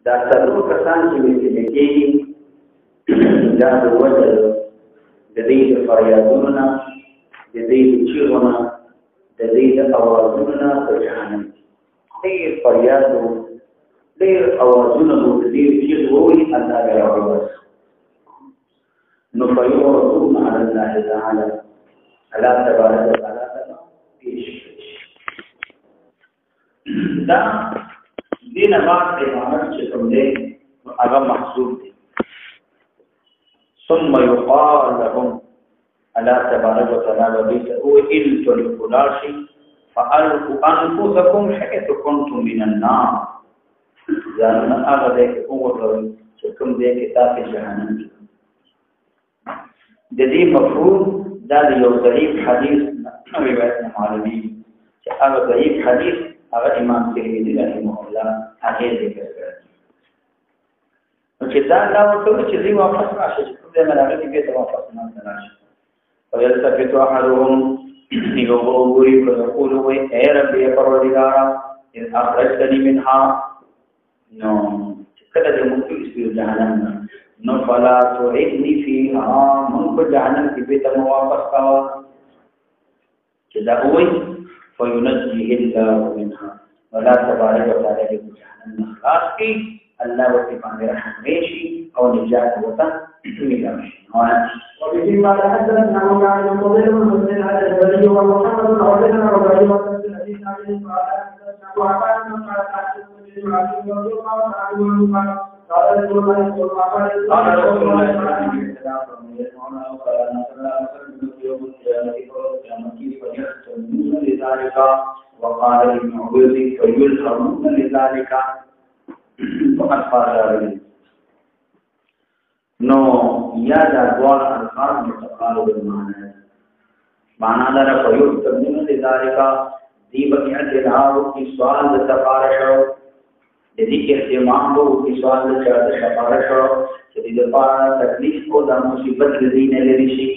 دا څلور کسان چې ویل کېږي دا د وجه د دې د فریادونو نه د دې د چیغو نه د دې د اوازونو نه په جهنم ډېر فریاد ډېر اوازونه د دې چیغې ووایي الله به راوباسي نو فیعرضون علی الله تعالی الله تبارک وتعالی پیش دا دین بعد عبارت چې کوم دی هغه محسوب دی ثم يقال لهم الله تبارک وتعالى وبيته إن تلقوا فألقوا أنفسكم حيث كنتم من النار يعني هذا ذاك أول شكم ذاك كتاب جهنم جدي مفروض ده يو ضعيف حديث رواية معلمين هذا ضعيف حديث هذا إمام ترمذي رحمه الله هذا ذكر وكذا لا وتقول شيء واپس راشي کوم مراغه دې ته واپس نه راشي ويلتفت احدهم يقول ويقول اي ربي پروردگارا ان اخرجتني منها نو کله دې موږ په جهنم نو فلا تعيدني فيها من کو جهنم کې به ته واپس کا چې دا وای فينجيه الله منها ولا تبارك وتعالى جهنم خلاص کی الله وفي باندې رحم وشي او نجات وطن ملامش وبه ما حدثنا عن المضير من هذا الولي ومحمد بن عبدنا وابراهيم بن الحديث عن وعبان بن قال رسول الله صلى الله عليه وسلم وقال ابن عبيد فيلهمون لذلك فقط فارغ نو یا دا دوار الفاظ متقارب المعنى معنى دارا فیوز تبدیل لذالکا دی بقیعت الہاو کی سوال سفارشو یدی کی احتمام ہو کی سوال چارد سفارشو چلی دفارا تکلیف کو دا مصیبت لذین لرشی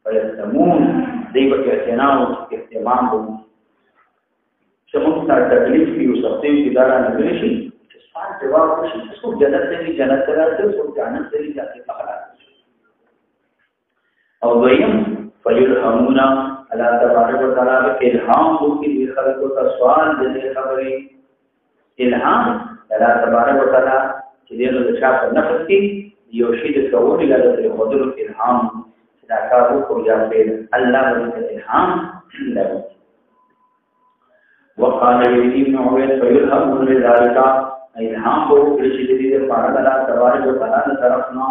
فیستمون دی بقیعت الہاو کی احتمام ہو چمکتا تکلیف کی سختیو کی دارا نگرشی سوال جواب وشي څو جنت دی جنت راځي څو جنت دی ځکه پخلا او دویم فیلهمون الله تبارک وتعالى الهام وکي د خلکو ته سوال د خبرې الهام الله تبارک وتعالى چې دغه د چا په نفس کې یو شی د کوونی لاره خودلو الهام دا کار وکړي یا الله باندې الهام لري وقال ابن عبيد فيلهمون لذلك الهام کو کړي چې دې په اړه الله تبارک وتعالى طرفنا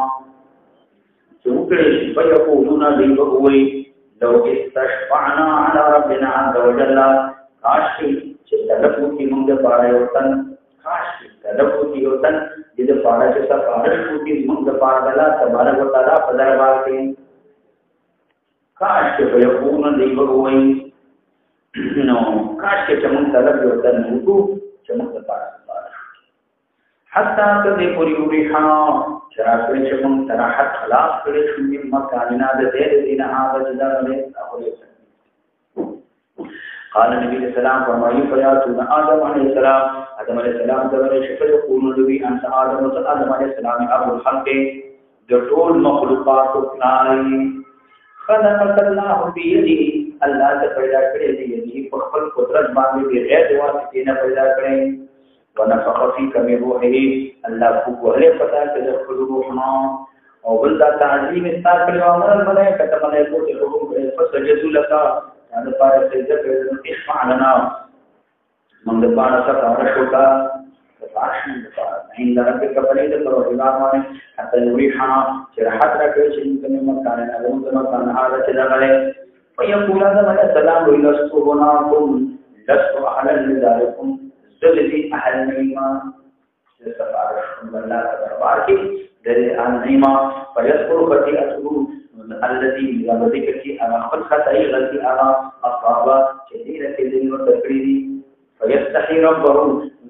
چې وکړي چې په یقولون دی وګوي لو استشفعنا على ربنا عز وجل کاش چې طلبو کې موږ په اړه یو تن کاش طلبو کې یو تن دې په اړه چې سفارش کوي موږ په اړه الله تبارک وتعالى په دربار کې کاش چې په یقولون دی وګوي نو کاش چې موږ طلب یو تن وګو چې موږ په اړه حتى تدي پوری وریحا شراکړي چې موږ تراحت خلاص کړي شو موږ مکاننا د دې دینه هغه جدا له اوري قال نبی السلام فرمایي فیاتون آدم علیه السلام آدم علیه السلام دغه شکل یقول نبی انت آدم علیه السلام ابو الخلق د ټول مخلوقات نای خلق الله بيده الله ته پیدا کړی دی په خپل قدرت باندې بغیر واسطې نه پیدا کړی ونفخ فيك من روحه الله وهله پتا چې خپل روحنا او بل دا تعظیم استغفر او امر الملائکه ته ملائکه ته حکم کړي فسجدوا لك هذا پاره سجده کړي اشفع لنا من د پاره څخه شوکا فاشن عند ربك فريد الرحمن حتى يريحنا شرحت راکړي چې موږ مکان نه موږ مکان هغه چې دغه فيقول هذا السلام لست هناكم لست اهلا لذلكم ذلذي اهل نعمه سفارش الله دربار کې ذل النعمه فيذكر خطيئته الذي بذلك انا خلق خطئ غلطي انا اصحاب كثيره الذين تقريبي فيستحي ربه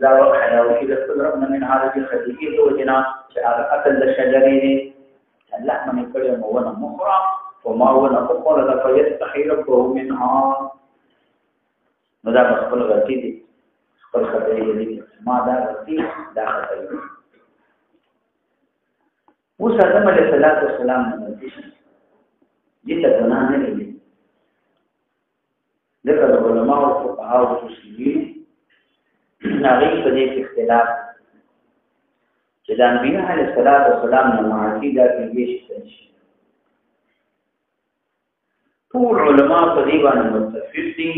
ذا وحيا وكذا ربنا من هذه الخطيئه وجنا شعر اكل الشجرين الله من يقول مو مخرا وما ونقول لك فيستحي ربه منها ماذا بخبر غلطي دي خپل خطرې دي ما دا غلطي دا خطرې اوس آدم علیه السلام دې ته ګناه نه لري ذکر علماء او فقهاء او اصوليين هغه په دې اختلاف چې د انبیاء علیه السلام نه معافي دا کېږي شي ټول علماء په دې باندې متفق دي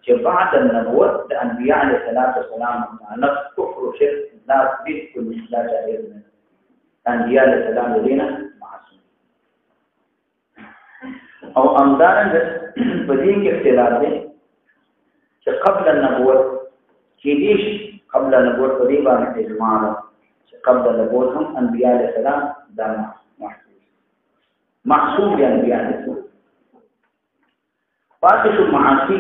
چې بعد النبوت د انبیاء علیه السلام متعلق کفر او شرک دا بالکل لا جائز نه انبیاء علیه السلام دینه معصوم او امدارنګ په دې کې اختلاف دی چې قبل النبوت کې دې قبل النبوت په دې باندې اجماع چې قبل النبوت هم انبیاء علیه السلام دا معصوم دي انبیاء علیه السلام پاتې شو معاصي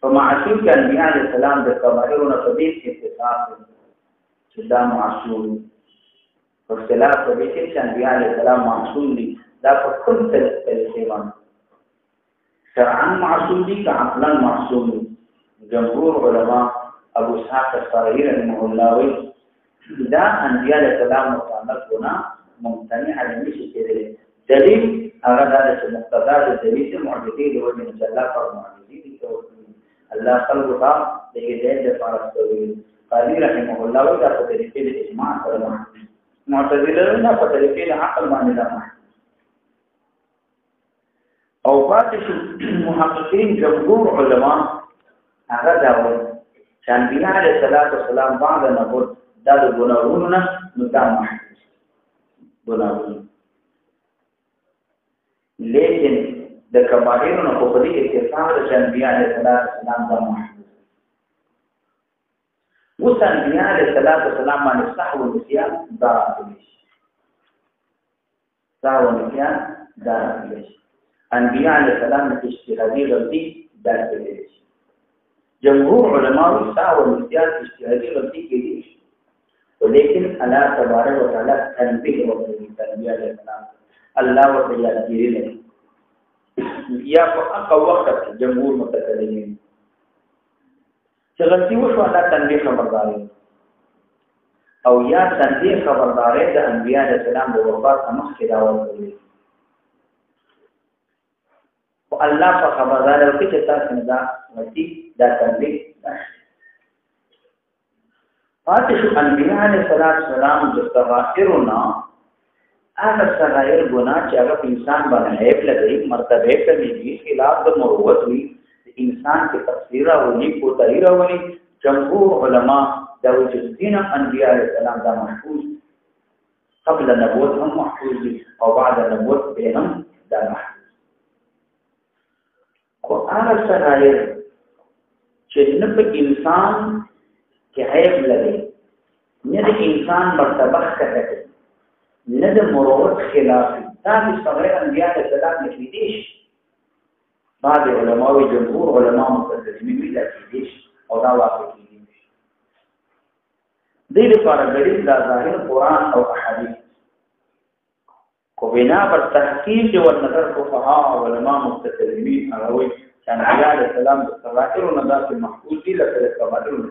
فمعاصي کې انبیاء علیه السلام د کبائرونو په دې اتفاق چې دا معصوم اختلاف په دې کې چې انبیاء علیه السلام معصوم دي دا په کوم طریقې باندې شرعاً معصوم دي که عقلاً معصوم دي جمهور علما ابو اسحاق الصراحي رحمه الله وی دا انبیاء علیه السلام متعلق ہونا ممتنع علمی شي کېدل دلیل هغه دا چې مقتضا د دلیل معجزې د وجه نه الله پر معجزې دي الله خلق کا د دې د فارستوي قاضي رحمه الله وی دا په طریقې د اجماع سره معتزله نه په طریقې د عقل باندې ده او پاتې شو محققین جمهور علما هغه دا وایي چې انبیاء علیه السلام بعد نبوت دا د ګناهونو نه دا محفوظ ګناهونه لیکن د کبائرونو په دې اتفاق چې انبیاء علیه السلام دا محفوظ اوس انبیاء علیه السلام باندې صحو النسیان دا راځي صحو النسیان دا راځي انبیاء علیه السلام د اجتهادي غلطي دا کوي جمهور علماء صحو النسیان اجتهادي غلطي کوي ولیکن الله تبارک وتعالى تنبیه ورکړي انبیاء علیه السلام الله وتعالى کېږي یا په هغه وخت جمهور متکلمین چې غلطي وشو الله تنبیه خبرداري او یا تنبیه خبرداري د انبیاء علیه السلام د وفات مخکې دا ورکړي او الله په خبردار او چې تاسو نه دا غلطي دا تنبیه پاتې شو انبیاء علیه السلام د صغائرنا هغه صغائر ګناه چې هغه انسان باندې عیب لګي مرتبه کمیږي خلاف د مروت وي انسان کې تفسیر او نیکو تغیر ونی جمهور علما دا وایي چې دین انبیاء علیه السلام دا محفوظ قبل النبوت هم محفوظ دي او بعد النبوت به هم دا محفوظ خو هغه صغائر چې نه په انسان کې عیب لګي نه د انسان مرتبه کټه نه د مروت خلاف دا د صغائر انبیاء علیه السلام نه کېدي بعض علماء جمهور علماء متکلمین ویل کېږي او دا واقع کېږي دې لپاره دلیل دا ظاهر قرآن او احادیث کو بنا پر تحقیق او نظر فقهاء او علماء متکلمین هغه چې انبیاء علیه السلام د صغائر او نظر محفوظ دي لکه کبائر او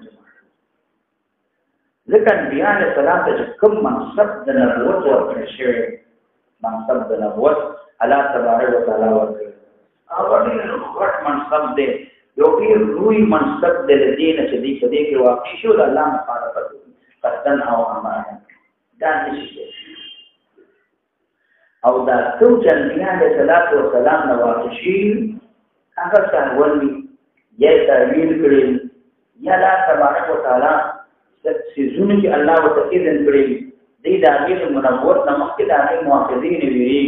ځکه انبیاء علیه السلام ته کوم منصب د نبوت ورکړل شوی منصب د نبوت الله تبارک وتعالى ورکړي او ډېر غټ منصب دی یو ډېر لوی منصب دی د دین چې دی په دې کې واقع شو د الله مخالفت قصدن او عمدن دا نشي او دا ټول چې انبیاء علیه السلام نه واقع شي هغه څنګه یا تعویل کړي یا الله تبارک وتعالى سيزونه چې الله وتعالى اذن کړی دی دا غیر منبوت نمکه دا غیر مؤاخذین ویری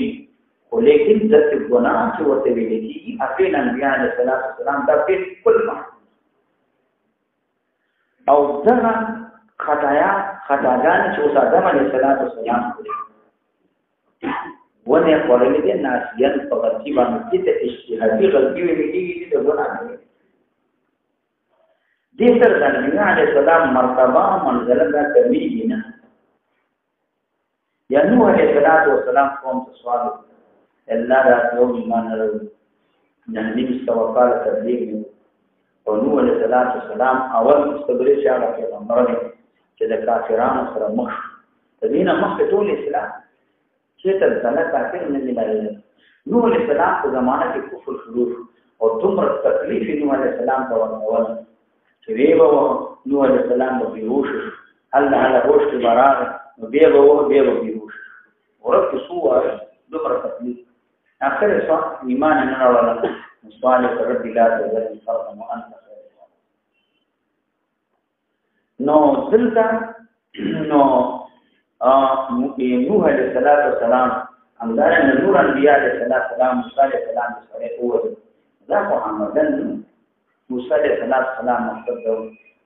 ولیکن ذات ګناه چې ورته ویل کیږي اپین انبیاء علیه السلام دا بالکل ما او ځکه خطاګان چې اوس آدم علیه السلام کړی ونه خورلې دي ناسیان په غلطي باندې چې اجتهادي غلطي ویل کیږي د ګناه دې سره د انبیاء علیه السلام مرتبه منزله دا کمیږي نه یا نوح علیه السلام قوم ته سوال الله دا یو ایمان لرو نبی مستوى کال تبلیغ او نوح علیہ السلام اول مستبرې چې هغه پیغمبر دی چې د کافرانو سره مخ د دینه مخ ټول اسلام چې تر ځله کافر نه دی لایي نوح علیہ السلام په زمانه کې کفر شروع او دومره تکلیف نوح علیہ السلام ته ورکول چې ویبه نوح علیہ السلام به بیهوش الله على هوش کې براغ نو بیا به بیهوش ورته سو دومره تکلیف اخر سوال ایمان نه راوړل سوال رب لا تزل فرضا وانت خير نو دلته نو نوح علیہ السلام همدارنګه نور انبیاء علیہ السلام موسی علیہ السلام سره وو دا په عمدن موسی علیہ السلام مقصد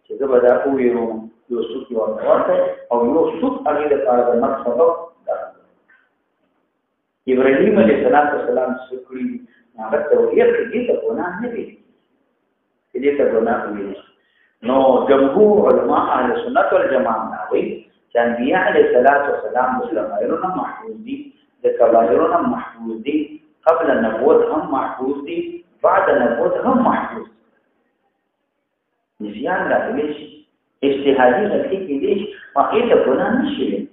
چې زه دا ویرو یو څوک ورته او یو څوک هغه د کار د مقصد ابراهيم عليه السلام سکړي هغه ته یې دې ته ګناه نه دي دې ته ګناه وي نو جمهور علماء اهل سنت والجماعت وایي چې انبیاء علیه السلام مسلمانانو محفوظ دي د کبایرونو محفوظ دي قبل النبوت هم محفوظ دي بعد النبوت هم محفوظ نسيان راغلی شي اجتهادي غلطي کېدی شي هغه ته ګناه نشي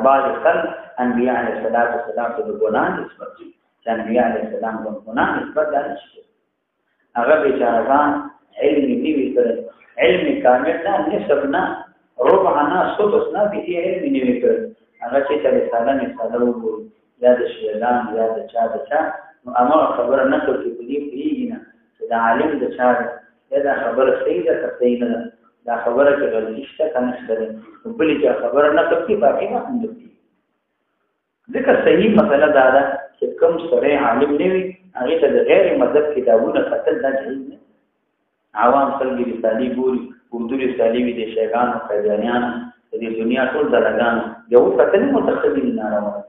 بعض خلک انبیاء علیه السلام ته د ګناه نسبت دي چې انبیاء علیه السلام د ګناه نسبت نه شي هغه بیچارهان علم نیوي کړي علم کامل نه نسب نه ربع نه سدس نه به علم نیوي کړي هغه چې رساله وګوري یا د شیعان یا د چا نو امر خبره نه کوي په دې پیږي چې د عالم د چا دا خبره صحیح ده که صحیح نه دا خبره کې غلطي شته کنه شته بلې چې خبره نه کوي باقي ما هم دي ځکه صحیح مسله دا ده چې کوم سره عالم نه وي هغه ته د غیر مذهب کتابونه قتل نه جایز نه عوام خلک رسالې ګوري اردو رسالې وي د شیعان او قادیانیان د دنیا ټول دلګان یو قتل متخصصین نه راوړي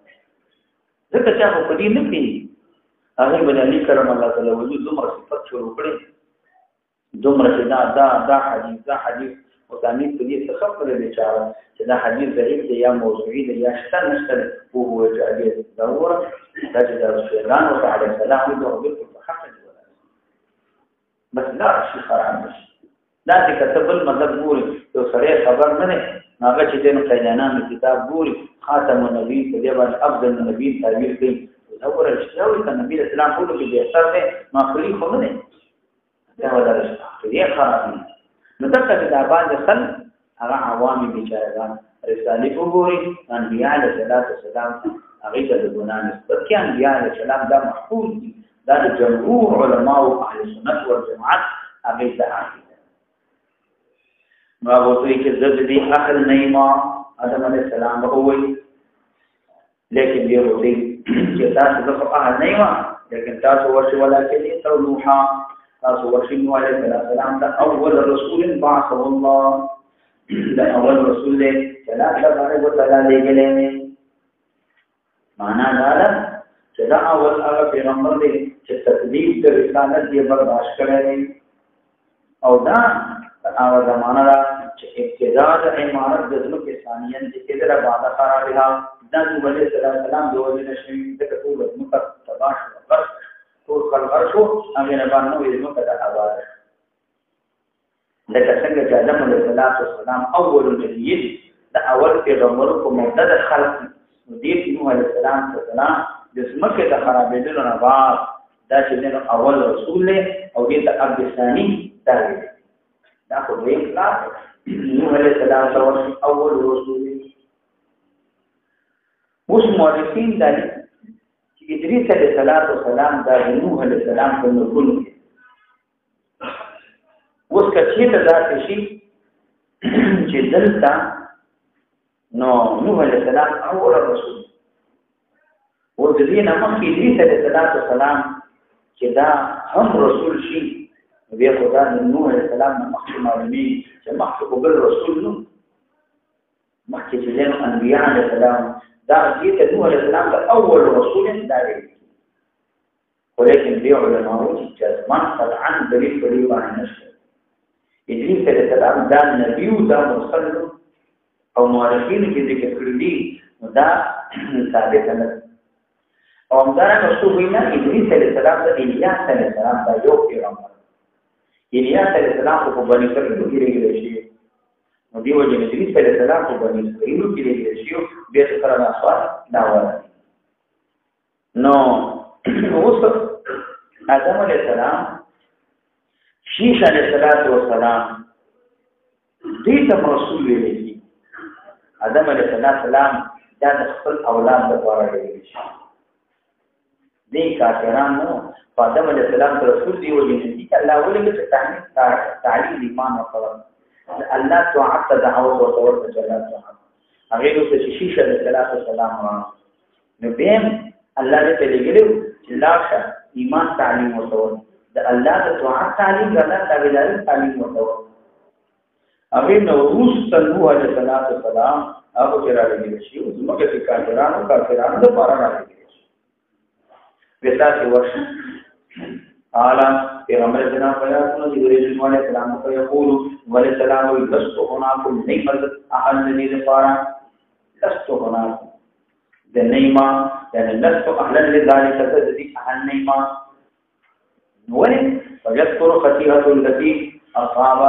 ځکه چې هغه په دې نه پیږي هغه بل علي کرم الله تعالی وجود دومره صفات شروع کړي دومره چې دا حدیث او تعمید په دې څه خبره دی چې دا حدیث ضعیف دی یا موضوعي دی یا شته نشته او هو چې دا وره دا چې دا شیطان او تعالی السلام دې او بالکل په حق دی بس لا شي خراب نشي دا چې کتب المذهب ګوري یو سره خبر نه نه هغه چې دین قیدانه کتاب ګوري خاتم النبی په دې باندې افضل النبی تعبیر کوي دا وره اشتراوي ک نبی اسلام ټول کې به اثر دی مخلي خو نه دا ودارش دې خراب نه نو دغه د باندې خل هغه عوامي بیچارهان رسالې وګوري انبیاء علیه السلام هغه د ګناه نسبت کې انبیاء علیه السلام دا محفوظ دي دا د جمهور علماء او اهل سنت والجماعت هغه ته نو هغه ته چې زد دي اهل نیما آدم علیه السلام وګوري لیکن دی ورته چې تاسو د اهل نیما لیکن تاسو ورته ولکه تولوها تاسو ورشي نو عليه السلام دا اول رسول بعثه الله دا اول رسول له چلا باندې وتعالى لګلې معنا دا ده چې دا اول هغه پیغمبر دی چې تکلیف د رسالت یې برداشت کړی او دا هغه زمانہ دا چې ابتداء د امارت د ځمکې ثانیاً چې کله بعد خرابها دا نبی عليه السلام د وجه نشي د ټول ځمکه تباش ورس ټول خلق شو هغه نه باندې وي نو کدا آواز لکه څنګه چې آدم علیه السلام اول نبی دا اول پیغمبر په مدد خلق دې نوح علیه السلام د ځمکې د خرابېدلو نه بعد دا چې اول رسول له او دې ته عبد ثانی دا خو دې خلاص نوح علیه السلام اول رسول اوس مورخین دا ادریس علیہ السلام دا نوح علیہ السلام په نقل کې اوس کچې ته دا شي چې دلته نو نوح علیہ السلام اول رسول او د دې نه مخکې ادریس علیہ السلام چې دا هم رسول شي بیا خدا نوح علیہ السلام نه مخکې معلومي چې مخکې بل رسول نو مخکې چې انبیاء علیہ السلام دا دې نوح علیہ السلام دا اول رسول دا دی ولكن دي علماء جزمان قطعا دلیل پرې باندې نشته ادریس علیہ السلام دا نبی او دا مرسل او مورخین کې ذکر کړی دي دا ثابت نه او همدارنګه څو وینا ادریس علیه السلام د الیاس علیه السلام دا یو پیغمبر الیاس علیه السلام په بنی اسرائیل کې لري شي نو دی وجه ادریس علیه السلام په بنی اسرائیل کې لري شي بیا سره نه سوال دا وایي نو اوس آدم علیه السلام شیش علیه السلام دې ته رسول ویل دي آدم علیه السلام دا د خپل اولاد لپاره ویل شي دې کافرانو په آدم علیه السلام ته رسول دی ویل دي چې الله ولې چې تعلیم ایمان وکړه الله توعد دعوت او توبه جلال هغه ته چې شیش علیه السلام نو بهم الله دې ته لګیلو چې لاشه ایمان تعلیم وکړو د الله د توعد تعلیم غلا تابعداري تعلیم وکړو هغه نو روس تنو علیه السلام هغه چې راغلي شي او زموږه کې کافرانو د پاره راغلي شي ویسا ورش اعلی پیغمبر جناب پیغمبر جبرئیل علیہ السلام کو یقول علیہ السلام لست هناكم نعمت اهل الذين فارا لست هناكم د نیما یعنی لست اهل لذلك تذدي اهل نیما ولې فذكر خطيئه التي اصاب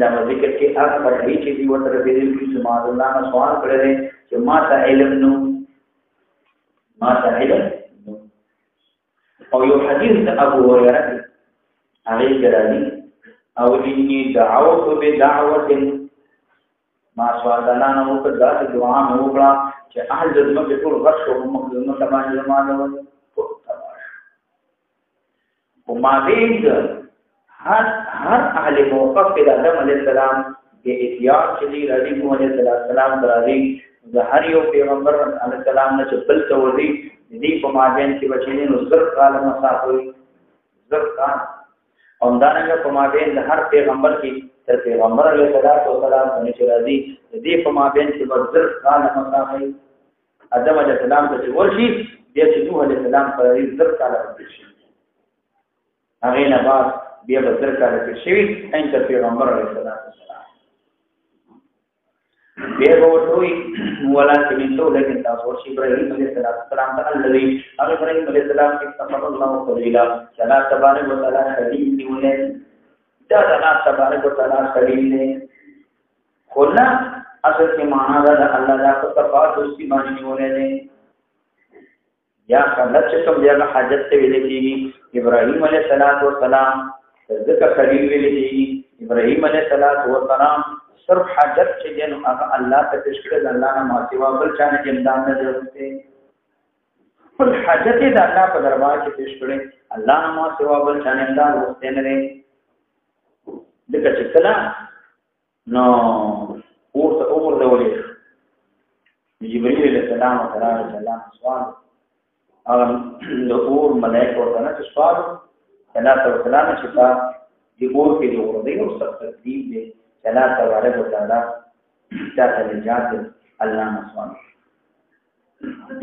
دا ذکر کې هغه پرې چې دی وتر دې چې ما الله نه سوال کړل چې ما ته علم نو او یو حدیث د ابو هريره هغه کرالي او اني دعوت بدعوه ما سوال الله نه وکړه دا دعا مو وکړه چې اهل جنت په ټول غرشو مخدوم تبان زمانه او ما دې هر اهل موقف د آدم علیه السلام د احتیاط چې رضی نو علیه السلام درازي د هر یو پیغمبر علیه السلام نه چې بل څه وري دې په مابین کې بچینې نو زر کال مسافر زر کال او دانګه په مابین د هر پیغمبر کې تر پیغمبر علیه السلام باندې چې راځي دې په مابین کې زر کال مسافر آدم علیه السلام ته ورشي بیا چې نوح علیه السلام پر زر کال ورشي هغه نه بعد بیا بدر کاله کې شوی انت پیغمبر علیه السلام بیا وروي ولکن تو لیکن تاسو ورشي ابراهيم علیه السلام ته الذي ابراهيم علیه السلام کې تفضل الله قليلا چلا تبارک وتعالى خلیل نیولې دا الله تبارک وتعالى خلیل نه خلا اصل کې معنا دا الله دا په تفاعل دوستي باندې نیولې نه یا خلک چې کوم بیا حاجت ته ویل کېږي ابراهيم علیه السلام ذکر خلیل ویل کېږي ابراهيم علیه السلام صرف حاجت چې جن الله ته تشکر الله نه ما سوا بل چانه امداد نه ضرورت پر حاجت د الله په دربار کې تشکر الله نه ما سوا بل چانه امداد ورته نه لري دغه چې کله نو ورته عمر دولې جبرئیل علیه السلام سوال هغه د اور ملائکه ورته نه سوال ثلاثه وسلام چې تا دی اور کې دی اور دی او سخت ترتیب دی ثلاثه تبارک وتعالى ذات النجات الله نسوان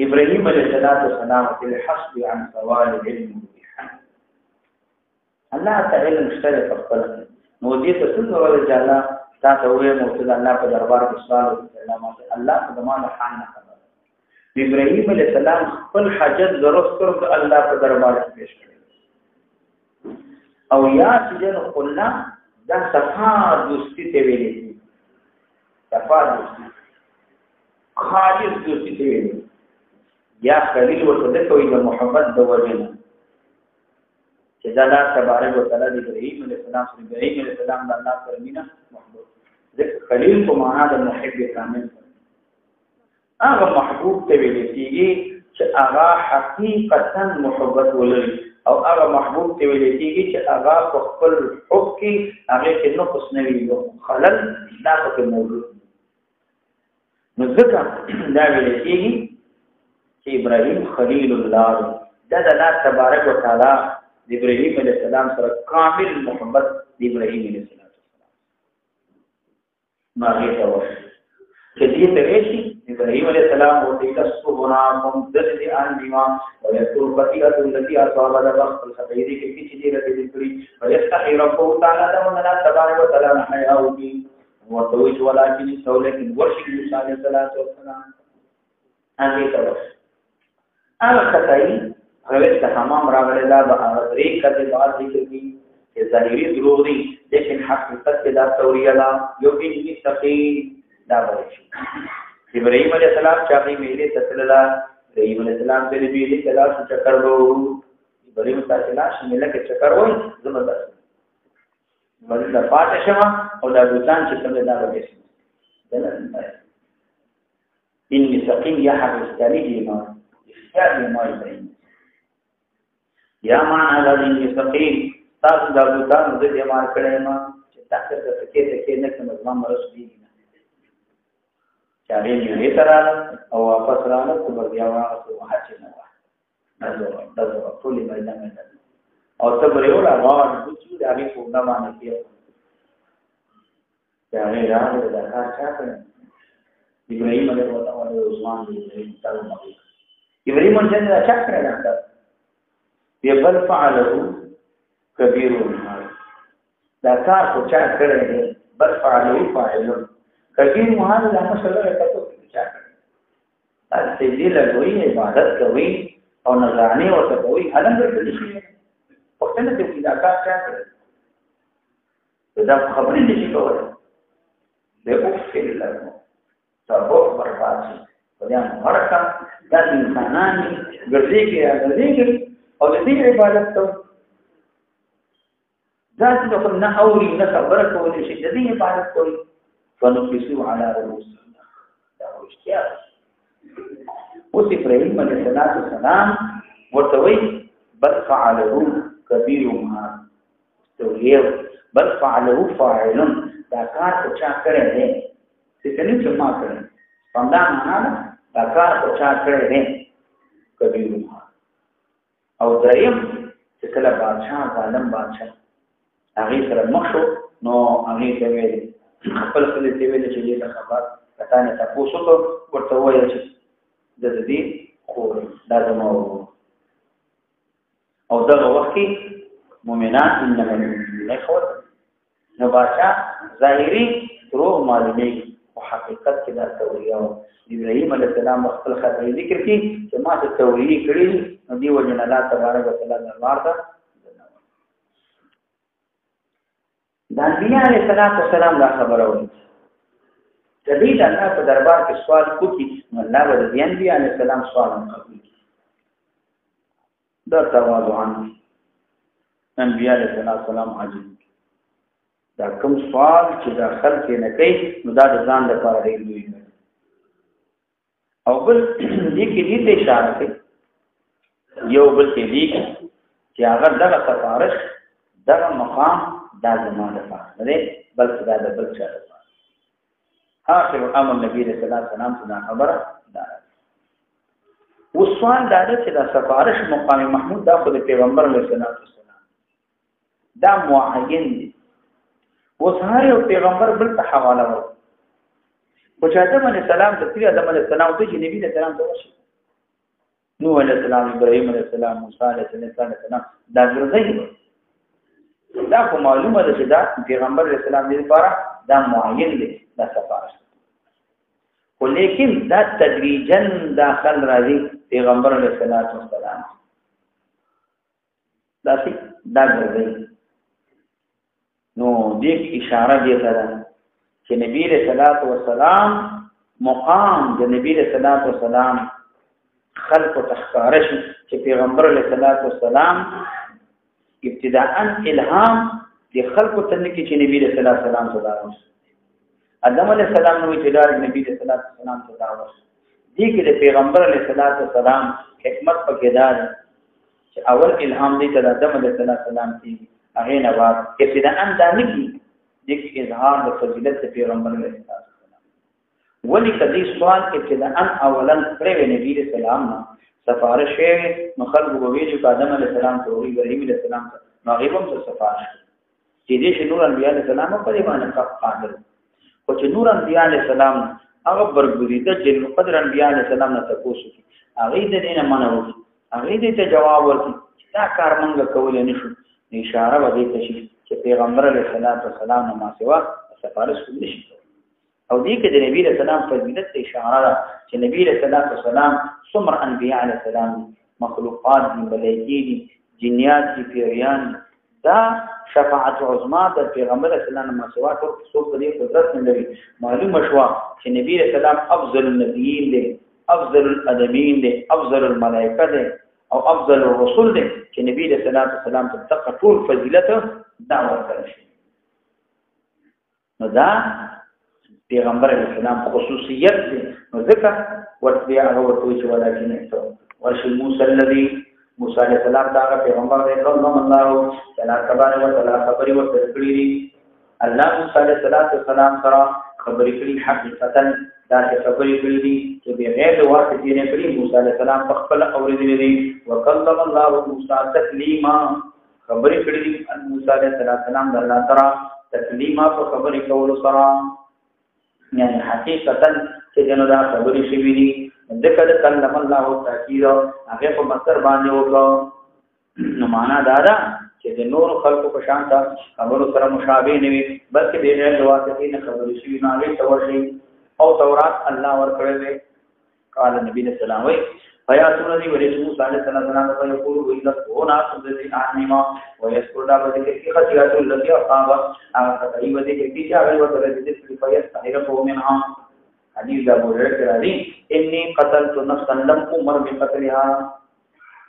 ابراهيم عليه السلام في الحسب عن سوال العلم الله تعالی مشترک خپل نو دې ته څنګه ورته جاله تاسو وې موږ الله په دربار کې سوال وکړو الله په دمانه حال نه خبر ابراهيم عليه السلام خپل حاجت ضرورت کړو الله په دربار کې پیش کړ او یا چې نو قلنا دا صفا دوستی ته ویلې صفا دوستی خالص دوستی ته ویلې یا خلیل ورته کوي د محبت د وجنه چې دا الله تبارک وتعالى د ابراهيم علیه السلام د الله سره مینا محبوب ذکر خلیل په معنا د محب کامل هغه محبوب ته ویلې کېږي چې هغه حقیقتا محبت ولري او هغه محبوب ته ویل کېږي چې هغه په خپل حق کې هغه کې نقص نه وي خلل دا پکې موجود نو ځکه دا ویل کېږي چې ابراهيم خلیل الله دا د الله تبارک وتعالى د ابراهيم علیه السلام سره کامل محبت د ابراهيم علیه السلام ما هي توش چې دې ته شي ابراهيم عليه السلام ورته تاسو غناكم ذل انما ويذكر خطيئه التي اصاب البخت الخطيئه کې چې دې رته کړی ويستحي ربه تعالی دا الله تبارک وتعالى حياوي وتوج ولكن ولكن ورشي موسى عليه السلام هغه توش هغه خدای روایت ته حمام راغلی دا به هغه درې کده بعد ذکر کی چې ظاهري دروغ دي لیکن حقیقت کې دا توریه ده یو کې مستقیم دا ورشي ابراهيم عليه السلام چې میلې تسللا ابراهيم عليه السلام په دې میلې کلا چکر وو ابراهيم تاسلا شمیله کې چکر وای زبردست باندې دا پاتې شوه او دا دوتان چې څنګه دا وځي إني سقيم يا حبيبتي إيمان يا إيمان إبراهيم يا معنى هذا إني سقيم تاسو دا دوتان دې ایمان کړی ما چې تاسو ته کې نه کوم ځما مرسته دي چې هغه یې تراله او واپس رااله ته بیا واه حاجه نه واه دغه ټول میدان او ته بریولا غواړې چې دا به په نامه نه کېږي دا نه راځي دا کار چا کوي ابراهيم عليه السلام او عثمان ابراهيم تعالی مخکې ابراهيم څنګه چا کړل دا بل فعله کبیر دا کار کو چا کړل بل فعله فاعل کبیر مهال له مشله کتو چا کړل دا دې له دوی عبادت کوي او نظرانی ورته کوي هلم درته شي پښتنه دې دا کار چا کړل دا خبرې نشي کولای به او فعل له سبب برباد شي بیا مرکه د انسانانو ګرځي او د دې عبادت ته ذات د نه اوري نه خبره کولای شي د دې عبادت کوي فنقسو على رؤوس دا وشتیا اوس ابراهيم عليه السلام ورته وی بل فعله كبيرهما تولیو بل فعله فاعل دا کار کو چا کړی دی څنګه چې ما کړی پندا معنا دا کار کو چا کړی دی کبیرهما او دریم چې کله بادشاہ ظالم بادشاہ هغه سره مخ شو نو هغه ته ویل خپل ته ویل چې دې خبر پتا نه تاسو ته ورته وایي چې د دې خو دا زموږ او دغه وخت مؤمنان انما المؤمنون اخوه نو بادشاہ ظاهري روح معلومي او حقیقت کې دا توریه ابراهيم عليه السلام خپل خطر ذکر کړي چې ما ته توریه کړی نو دی وجه الله تبارک وتعالى دربار ته د انبیاء علیه السلام دا خبره وایي چې دې الله په دربار کې سوال کوي نو الله به د انبیاء علیه السلام سوال کوي دا تواضعان انبیاء علیه السلام عاجز دا کوم سوال چې دا خلک نه کوي نو دا د ځان لپاره دی دوی او بل دې کې دې اشاره کوي یو بل کې دې چې هغه دغه سفارش دغه مقام دا زمانه لپاره نه بلکې دا د بل چا لپاره آخر امر نبی رسول الله صلی الله علیه وسلم خبره دا وسوال دا چې دا سفارش مقام محمود دا خو د پیغمبر علیه السلام دا معین دي وسهار یو پیغمبر بل ته حواله ورکړي او چې آدم علیه السلام د پیغمبر آدم علیه السلام ته چې نبی علیه السلام ته وشي نوح علیه السلام ابراهیم علیه السلام موسی علیه السلام دا ګرځي دا خو معلومه ده چې دا پیغمبر علیه السلام دې لپاره دا معین دي دا سفارش خو لیکن دا تدریجا داخل راځي پیغمبر علیه السلام دا ګرځي نو دې اشاره دې کړه چې نبی رسول الله مقام د نبی رسول الله خلق تخارش چې پیغمبر علیه السلام ابتداء الهام د خلق ته کې چې نبی رسول الله صداوه آدم علیه السلام نو چې دار نبی رسول الله صداوه دې کې د پیغمبر علیه السلام حکمت پکې ده چې اول الهام دې ته آدم علیه السلام کې هغه نه بعد ابتداء دا نکی د اظهار د فضیلت پیغمبر علیه السلام ولی کدی سوال ابتداء اولا پر نبی رسول الله سفارش نو خلق ویلو آدم علیه السلام ته او ابراهیم علیه السلام ته نو غیبم ته سفارش چې دې نور انبیاء علیه السلام په دې باندې قادر او چې نور انبیاء علیه السلام هغه برګریده چې قدر انبیاء علیه السلام نه تاسو کی هغه دې نه منو هغه دې ته جواب ورکړي دا کار مونږ کولای نشو اشاره به دې ته شي چې پیغمبر علیه السلام نه ما سوا سفارش کولی شي او دې کې د نبی رسول الله فضیلت اشاره ده چې نبی رسول الله سلام څومره انبیاء علیه السلام مخلوقات دي ملائکې دي جنیات دي پیریان دا شفاعت عظما د پیغمبر صلی الله علیه وسلم او څوک دې قدرت نه لري معلومه شو چې نبی رسول الله افضل النبیین دي افضل الادمین دي افضل الملائکه دي او افضل الرسل دي چې نبی رسول الله صلی الله علیه وسلم ته ټول فضیلت دعوت کړی نو دا پیغمبر علیہ السلام خصوصیت دی نو ذکر ورته هغه ورته چې ولکن ورش موسی الذي موسی علیہ السلام دا پیغمبر دی الله تعالی تبارک وتعالى خبري ورته کړی دی الله موسی علیہ السلام سره خبري کړی حقیقتا دا خبري کړی دی چې بغیر واسطه نه کړی موسی علیہ السلام په خپل اوریدل دی وکلم الله موسی تکلیما خبري کړی دی موسی علیہ السلام د الله تعالی تکلیما په خبري کولو سره یعنی حقیقتا چې جنو دا خبرې شوې دي ذکر کلم الله تاکید هغه په مصدر باندې وکړو نو معنا دا ده چې د نور خلقو په شان خبرو سره مشابه نه وي بلکې د غیر واسطې نه خبرې شوې نه هغه تورشي او تورات الله ورکړل دی قال نبی صلی الله علیه وسلم فیاتون دی ورسول موسی علیہ السلام په یقول ویلا کونا سذی انما ويذكر دا ذکر کی خطیات الذی اصاب هغه ای ودی کی چې هغه ورته د دې فیات طاهره منها حدیث ابو هريره راځي انی قتلت نفسا لم امر بقتلها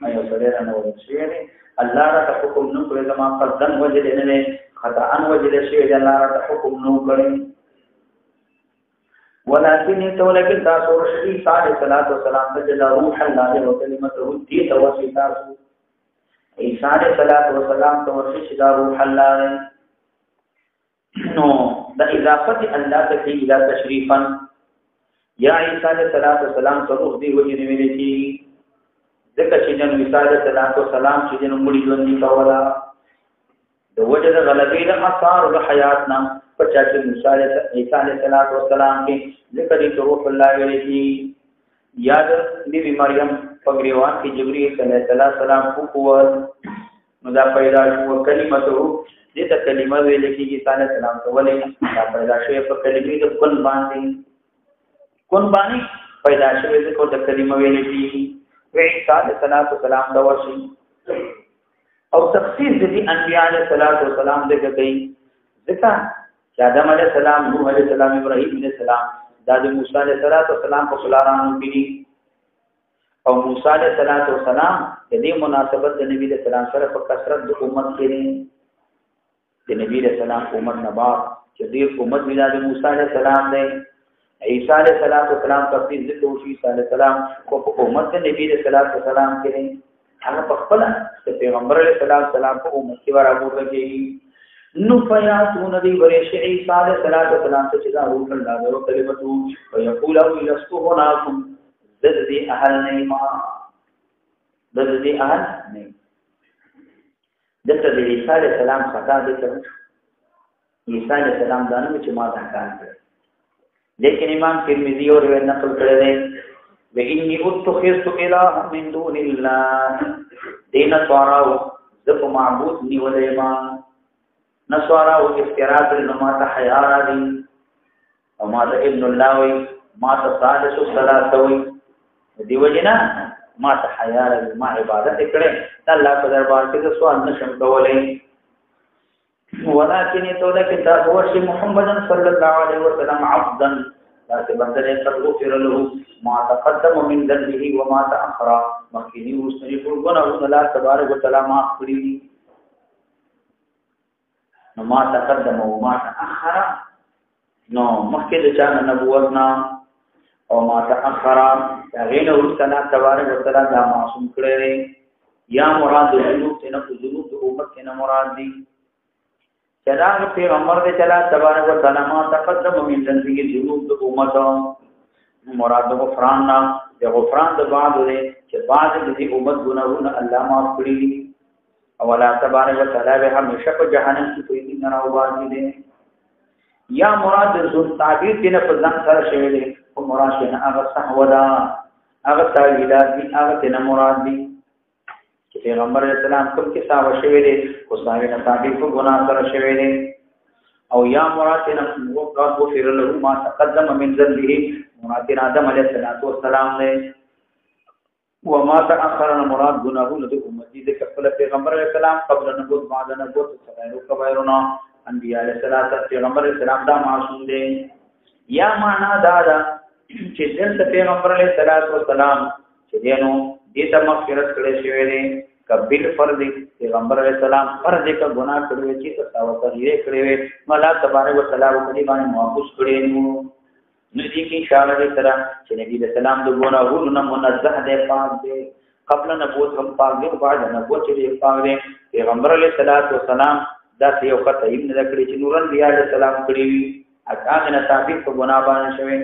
ما یسره انا ورشیری الله را حکم نو کړی زما قدن وجه نه خطا ان وجه شی الله را حکم نو کړی ولكن ولكن تاسو رسول صلی الله علیه وسلم ته روح الله او کلمته دې توسي تاسو عیسی علیه السلام ته ورشي دا روح الله نو د اضافه الله ته الى تشریفا یا عیسی علیه السلام ته روح دی وجه نیولې کی ځکه چې جن عیسی علیه السلام چې جن مړي ژوند دي کولا د وجه د غلبې د اثار د حیات نام پچا چې موسی علیه السلام کې ذکر دي روح الله ویلې کی یاد بیبي مریم په غریوان کې جبرئیل علیه السلام کو نو دا پیدا شو کلمته دې ته کلمه ویلې کی عیسی علیه السلام ته ولې دا پیدا شوی په کلمې د کون باندې پیدا شوی د کو د کلمه ویلې کی عیسی علیه السلام دا ورشي او تفسیر دې انبیاء علیه السلام دغه کوي ذکر آدم علیہ السلام نوح علیہ السلام ابراہیم علیہ السلام دا د موسی علیہ السلام په خلارانو کې او موسی علیہ السلام د دې مناسبت د نبی صلی الله علیه وسلم په کثرت د امت کې د نبی صلی الله علیه وسلم امت نه بعد چې دې امت میلاد موسی علیہ السلام دی عیسی علیہ السلام تفصیل ذکر وشي عیسی علیہ السلام کو په امت د نبی صلی الله علیه وسلم کې هغه په خپل پیغمبر علیہ السلام په امت کې ورابطه کوي نو فیاتون دی ورشی عیسی علیہ السلام ته چې دا روح الله او کلمته ويقول او لستهناكم ذذي اهل نیما ذذي اهل نه دته د عیسی علیہ السلام خطا دي کړو عیسی علیہ السلام دانه چې ما دا کار کړ لیکن امام ترمذی اور نقل کړی دی وإني اتخذت إله من دون الله دین سوارو ذپ معبود نیولې ما نسوارا او افتراء نما ته حیا را دي او ما ته ابن الله وي ما ته صالح الصلاه وي دیو جنا ما ته حیا را ما عبادت کړي الله په دربار کې سوال نشم کولای ولكن يتولك هو محمد صلى الله عليه وسلم عبدا لا تبدل غفر له ما تقدم من ذنبه وما تاخر مخکینی وسنی ټول الله تبارک وتعالى ما کړی نو ما تقدم او ما تاخر نو مخکې د چا نبوتنا او ما تاخر هغه نو ورته تبارک وتعالى دا معصوم کړی یا مراد ذنوب ته نه ذنوب د امت کې نه مراد دي چراغ پیغمبر دې چلا تبارک وتعالى ما تقدم من ذنبه ذنوب د امت مراد غفران نه د غفران د بعد دې چې بعد دې امت ګناهونه الله معاف کړی او الله تبارک وتعالى به همیشه په جهنم کې کوئی نه راوځي دي یا مراد ذو تعبیر کې نه په ځان سره شوی دي او مراد نه هغه صحودا هغه تعویلات دي هغه نه مراد دي چې پیغمبر اسلام کوم کې صاحب شوی دي او صاحب نه تعبیر په ګناه سره شوی دي او یا مراتنا غفر له ما تقدم من ذنبه مراتنا آدم علیہ السلام نے وما تأخر مراد گناہوں د امتی د خپل پیغمبر علیہ السلام قبل نبوت بعد نبوت صغائر کبائرنا انبیاء علیہ السلام پیغمبر علیہ السلام دا معصوم دي یا معنا دا چې د پیغمبر علیہ السلام چې دینو دې ته مغفرت کړي شوی دی کبیر فرض پیغمبر علیہ السلام فرض کا گناہ کړی چې تاسو یې کړی وي الله تبارک وتعالى په دې باندې محفوظ کړی نو ندی کی اشاره دې سره چې نبی علیہ السلام د ګناهونو نه منزه دی پاک دی قبل نبوت هم پاک دی بعد نبوت چې پاک دی پیغمبر علیہ السلام دا یو کته ابن ذکر چې نورن بیا علیہ السلام کړی وي اګه نه تعبیر په ګناه باندې شوی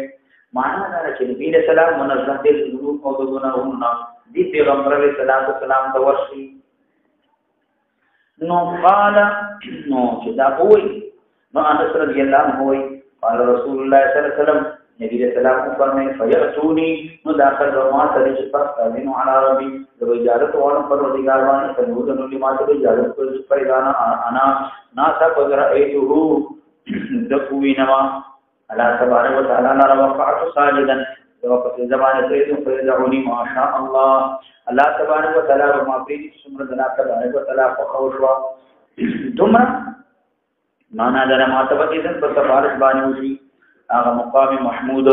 معنا دا چې نبی علیہ السلام منزه دی د ذنوب او د ګناهونو نه دی پیغمبر علیہ السلام د ورشي نو قال نو چې دا وای نو انس رضی الله عنه وای قال رسول الله صلی الله علیه وسلم نبی علیہ السلام فرمائے فیاتونی نو داخل ما سره چې پس تاذین علی ربی د اجازه او پروردگار باندې فنود نو لما ته اجازه پر پیدانا انا ناسا پذر ایته دقوینما الله تبارک وتعالى نار وقعت ساجدا وقت زمانه پریدو فیدعونی ما شاء الله الله تبارک وتعالى ما پرید سمر الله تبارک وتعالى فخوشوا دمر معنا در ماتبه دې په سفارش باندې وشي هغه مقام محمود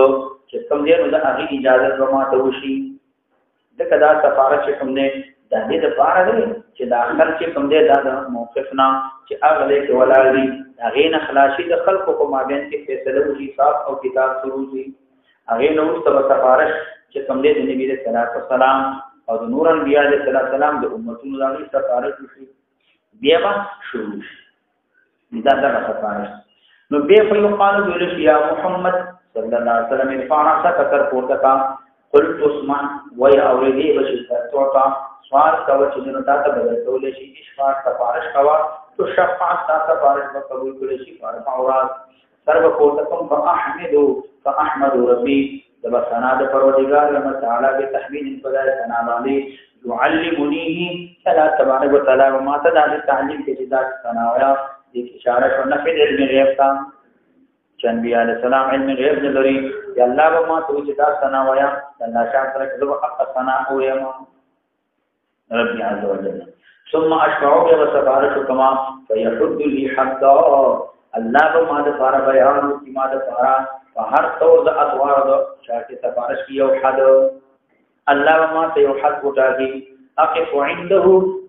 چې کوم دې نو د هغه اجازه ورماته وشي د کدا سفارش کوم نه د دې لپاره دی چې د اخر چې کوم دې دا موقفنا چې هغه له ولالي هغه نه خلاصي د خلقو په مابین کې فیصله وشي صاحب او کتاب شروع شي هغه نو ستو سفارش چې کوم دې د نبی صلی الله علیه وسلم او د نور انبیاء علیه السلام د امتونو دغه سفارش وشي بیا به شروع شي دا سفارش نو بے فیقال ذلش یا محمد صلی اللہ علیہ وسلم ارفعنا سکتر پورتکا قلت اسمع وی اوردی بشیتا توقع سوال کوا چنرتا تا بدلتولشی اشفاق سفارش کوا تو شفاق تا سفارش بقبول کلشی فارفع اوراد سرب پورتکم فاحمد ربی دبا سناد پروردگار رحمت تعالی بتحمید انفدائی سنابانی يعلمنيه فلا تبارك وتعالى وما تدعى للتعليم کے جداد سناویا ایک اشارہ کرنا پھر علم غیب کا انبیاء علیہ السلام علم غیب نظری یا اللہ وما تو جدا ثنا ویا اللہ شان کرے کہ حق ثنا ہو یا رب عز وجل ثم اشفعوا وسفارش كما فيحد لي حدا اللہ وما دفار بیان کی ما دفار فہر طور اطوار شاہ سفارش کی او حد اللہ وما ته حد وټاږي اقف عنده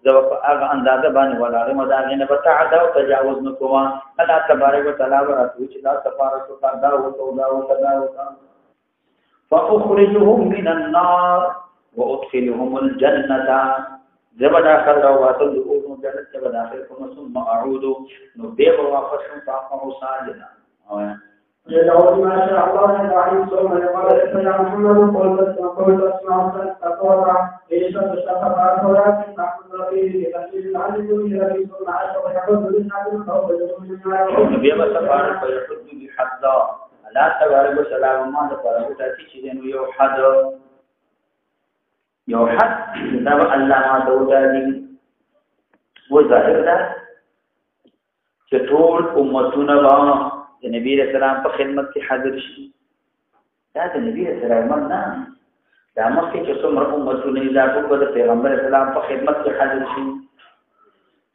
ذوق اغه اندازه باندې ولاله مدانه نه بتعدا او تجاوز نکوا الله تبارک وتعالى ورته چې دا سفارش وکړه او دا فاخرجهم من النار وادخلهم الجنه زبدا خلق واتل او جنت زبدا خلق ثم اعود نو به واپس تاسو ساجنا جزاء ما شاء الله تعالى ثم قال يا محمد قلت اسمع تقوى ليس تشفع ولا تحمل به لتفسير العلم الذي ثم عاش ويحفظ بالحديث او بالجمله بما سفار فيحد بحد لا تبارك وسلام ما ذكره تاتي دين يو حد دا الله ما دوتادي و ظاهر ده چې ټول امتونه د نبی رسول الله په خدمت کې حاضر شي دا د نبی رسول الله نه دا مخکې چې څومره امتونه دا ټول د پیغمبر اسلام په خدمت کې حاضر شي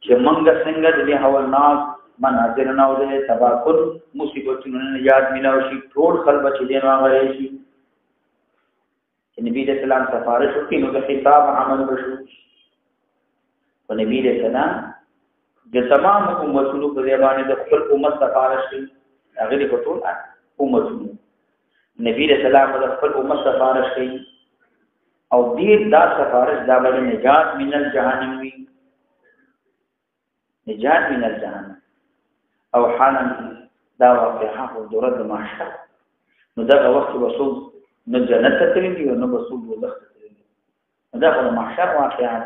چې موږ څنګه د حوالناک مناظر نه او د تباکل مصیبتونو نه یاد ملاو شي ټول خلک چې دین واغلی شي چې نبی رسول الله سفارش وکړي نو د حساب عمل وشو او نبی رسول الله د تمام امتونو په ځای د خپل امت سفارش کوي هغه د ټول امتونو نبی رسول الله د خپل امت سفارش کوي او دې دا سفارش دا باندې نجات من الجهنم وی نجات من الجهنم او حالا دا واقعه او درد محشر نو دا وخت وصول نو جنت ته تللی نو وصول دوزخ ته تللی دا په محشر واقعه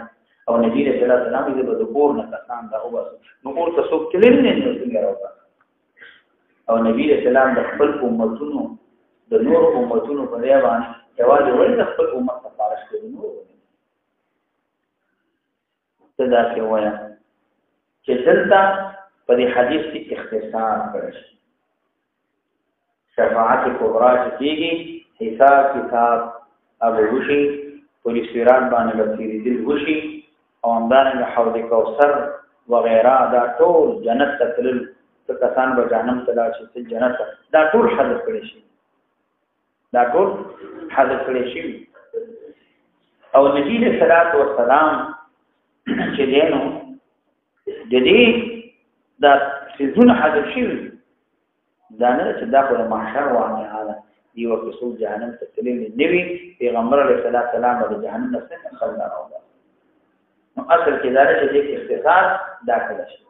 او نبی رسول الله سلام دې د کور نه کسان دا او بس نو کور ته څوک تللی نه څنګه راوځه او نبی رسول الله د خپل امتونو د نور امتونو په ځای باندې جواز ورته د خپل امت سفارش کوي نو څه دا کې وایا چې دلته په دې حدیث کې اختصار کړی شفاعت کبرا چې کېږي حساب کتاب ابو وشي پولیس ویران باندې بصیری دل وشي او همدارنګه حوض کوثر وغیرہ دا ټول جنت ته تلل ته کسان به جهنم ته لاړ شي جنت دا ټول حذف کړي شي دا ټول حذف کړي شي او نبی صلی الله علیه وسلم چې دینو د دې دا سيزونه حذف شي دا نه چې دا په محشر واقعا دی او رسول جهنم ته تللی نبی پیغمبر علیه السلام د جهنم څخه خلل راوړل نو اصل کې دا چې د اختصار دا کړی شي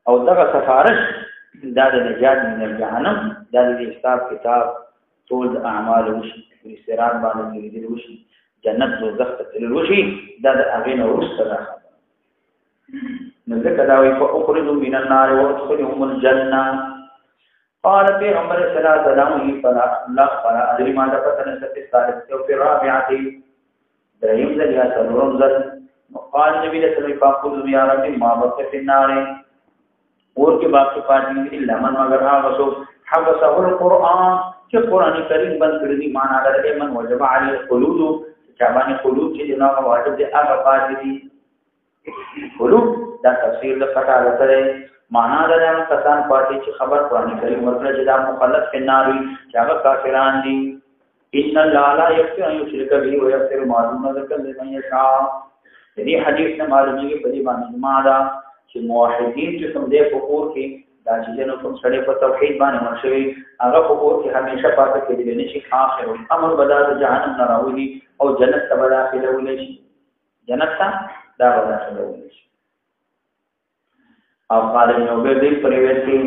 او دغه سفارش دا د نجات من جهنم دا د حساب کتاب ټول اعمال وشي په سرات باندې دې وشي جنت دوزخ ته تلل وشي دا د هغه نو ورسره نو ځکه دا وي په اخرج من النار وادخلهم الجنه قال پیغمبر صلی الله علیه وسلم فلا ادري ماذا فتن استثالث او في الرابعه دریم ځل یا څلورم ځل قال نبی صلی الله علیه وسلم فاقول يا رب ما بقي في النار اور کے باقی پاتې الا من مگر هغه څوک حفظه القرآن چې قرآن کریم بند کړی دی معنا درته من وجب علی الخلود چې باندې خلود چې جناب واجب دي هغه پاتې دي خلود دا تفسیر د فقہ لته معنا درته کسان پاتې چې خبر قرآن کریم ورته چې دا مخلص فناری چې هغه کافران دي ان الله لا یغفر ان یشرک به ویغفر ما دون ذلک لمن یشاء دې حدیث نه معلومیږي په دې باندې معنا چې موحدین چې کوم دې په کور کې دا چې نو کوم سړی په توحید باندې مرشوي هغه په کور کې همیشه پاتې کېدل نه شي اخر الامر بدا د جهنم نه راوړي او جنت ته داخله ولې شي جنت ته دا داخله ولې شي او قال نو به دې پریوتی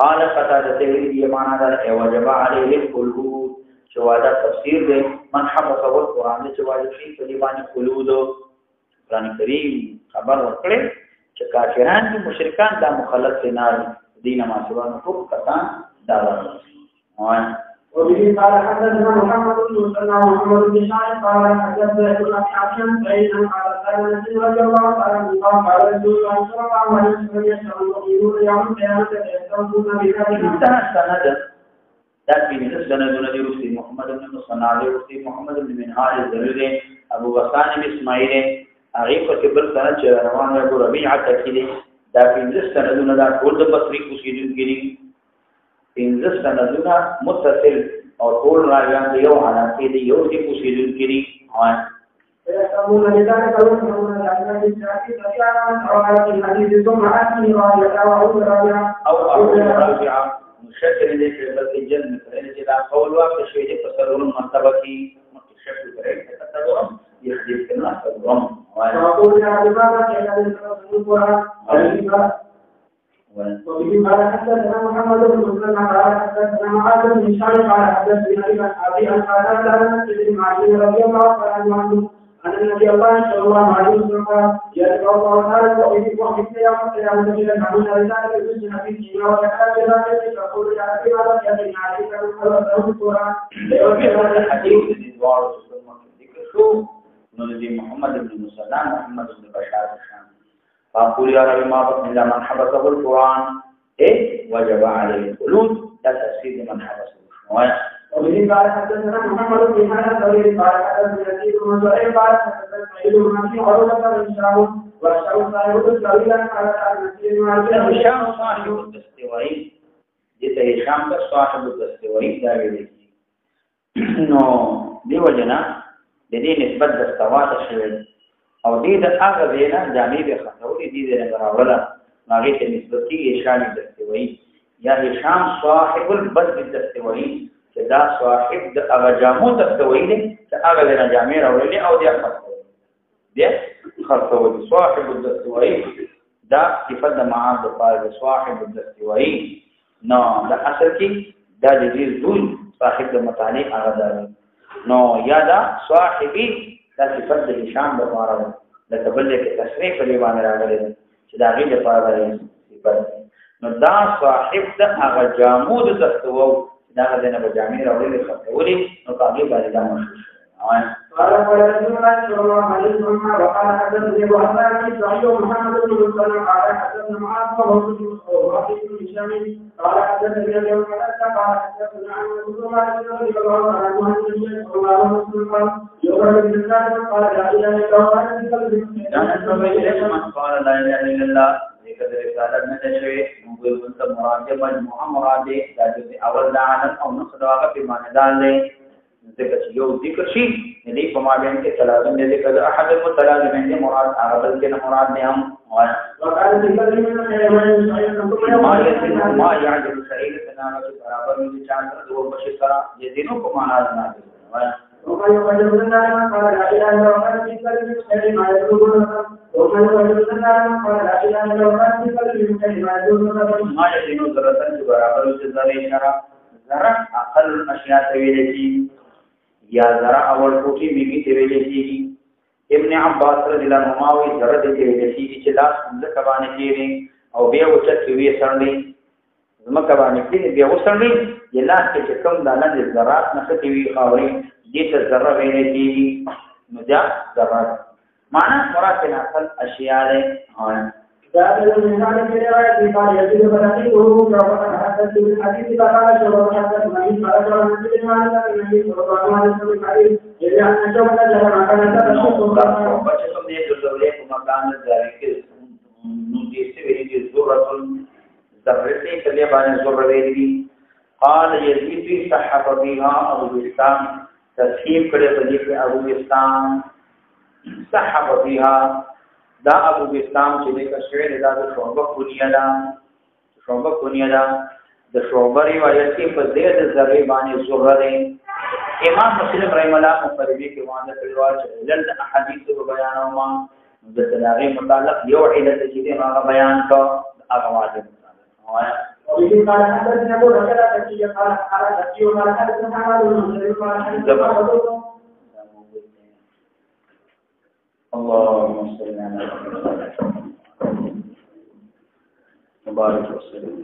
قال قتاده دې معنا دا وجب عليه الخلود چې وادا تفسیر دې من حفظ القرآن چې واجب شي په دې باندې خلود قرآن کریم خبر ورکړي چې کافران دي مشرکان دا مخلص نار دین ما سبحانه ټول کسان دا وایي وبه قال حدثنا محمد بن مسلم محمد بن شاعر قال حدثنا ابن ابي عاصم بين قال قال رسول الله قال قال رسول الله صلى الله عليه وسلم يشهدون يوم القيامه يستوفون بذلك سند دا بين سندونه دي رسول محمد بن مسلم رسول محمد بن منهاج الزريري ابو غسان بن اسماعيل هغه په کبر سره چې روان ابو ربيعه تکلی دا 15 سندونه دا ټول د بصری کوشیدونکي 15 سندونه متصل او ټول راځي د یو حالت کې د یو دي کوشیدونکي دي او يقولون لذلك يقولون لأن الإسلامي تشارع أو على الحديث ثم أتي رابعة أو رابعة مشكل دې چې بل جن مثلا چې دا قول واقع شوی د فسرون مرتبه کې مشکل کوي تاسو يحدث الناس الظلم وأقول يا عبادة إن الرسول وبه قال حدثنا محمد بن مسلم قال حدثنا معاذ بن هشام قال حدثنا أبي أن قال عن سيدنا علي رضي الله عنه أن النبي الله صلى الله عليه وسلم قال يدعو الله تعالى ويحب يوم القيامة إلى المعون رسالة يسجن في الجنة ويحتاج إلى ذلك فقول يا عبادة يدعي عليك من خلقه القرآن وفي هذا الحديث الدعاء شو نبي محمد بن مسلم محمد بن بشار الشام فقول يا رب ما بقي من حفظه القرآن وجب عليه الخلود لا تفسير من حفظه وبه قال حدثنا محمد بن هذا الطويل قال حدثنا يزيد بن زهير قال حدثنا سعيد بن ابي عروه بن هشام وهشام صاحب الطويل قال حدثنا هشام صاحب الاستوائي جته هشام کا صاحب الاستوائي دا ویل نو دیو جنا د دې نسبت د استوات شوی او دې د هغه دینا جامع به خطولې دې نه راوړل هغه ته نسبت کې هشام الاستوائي یا هشام صاحب البد الاستوائي چې دا صاحب د هغه جامو الاستوائي چې هغه د جامع راوړل او دې خطولې صاحب الاستوائي دا صفت د معاد د فاعل صاحب الاستوائي نو دا اصل کې دا د دې ذل صاحب د متعلق هغه دی نو یا دا صاحبي دا صفت د هشام د پاره لکه بل کې تصریح په باندې راغلی چې دا غي د پاره دی صفت نو دا صاحب د هغه جامود دستو دا غنه به جامع راوړي خطولي نو هغه باندې دا مشهور قال قال رسول الله صلى الله عليه وسلم وقال حدثني ابو حسان صحيح محمد بن مسلم قال حدثنا معاذ بن هشام قال حدثني ابي هريره قال حدثنا عن رسول الله صلى الله عليه وسلم يقول بالله قال لا اله الا الله قال لا اله الا الله ذكر رسالت نه شوی موږ ته مراد مجموعه مراد د اول دعان او نصداقه په معنی دال ذکر یو ذکر شي دې په مابین کې تلازم دې ذکر احد المتلازمین دې مراد عربل کې مراد نه هم وقال ذکر ما يعجب سعيد تنامه برابر دې چا سره دوه بشي سره دې دینو په معنا نه وقال يقول لنا قال لا اله الا الله في كلمه ما يقولون وقال يقول لنا قال لا اله الا الله في كلمه ما يقولون ما يدينو ذرتن برابر دې ذره اشاره ذره اقل اشیاء ته ویل شي یا ذرا اول کوټي بیبي ته ویل شي ابن عباس رضی الله عنهما وی ذره ته ویل شي چې لاس ځکه باندې کېږي او بیا وچت وی سړنی زمکه باندې کې بیا وسړنی یلاس کې کم دانه د ذرات نه کوي خاوري دې ته ذره ویل کېږي نو دا ذره معنا مراد نه اصل اشیاء له ذات المثال في رواية قال يزيد بلقيه وقد حدث بالحديث فقال شبه حدث النبي صلى الله عليه وسلم النبي صلى الله عليه وسلم إذا أن شبه له مكان تبشر بچم دې دلته په مکان ذلك نو دې څه ویلي دي ذره ذره کله باندې ذره ویلي قال يزيد صحف بها ابو بستان تصحیح کړي په دې کې ابو بستان صحف بها دا ابو بستان چې د کشویر دا د شعبه کونیه دا د شعبه روایت کې په دې د ذری باندې ذره ده امام مسلم رحم الله مفردی کې وانه کړو چې جلد احادیث او بیان او ما د تلاغي متعلق یو علت چې هغه بیان کو هغه واجب وایا وفي قال حدثنا ابو بكر الذي قال حدثني وقال حدثنا حماد بن مسلم قال حدثنا اللهم صل على محمد وبارك وسلم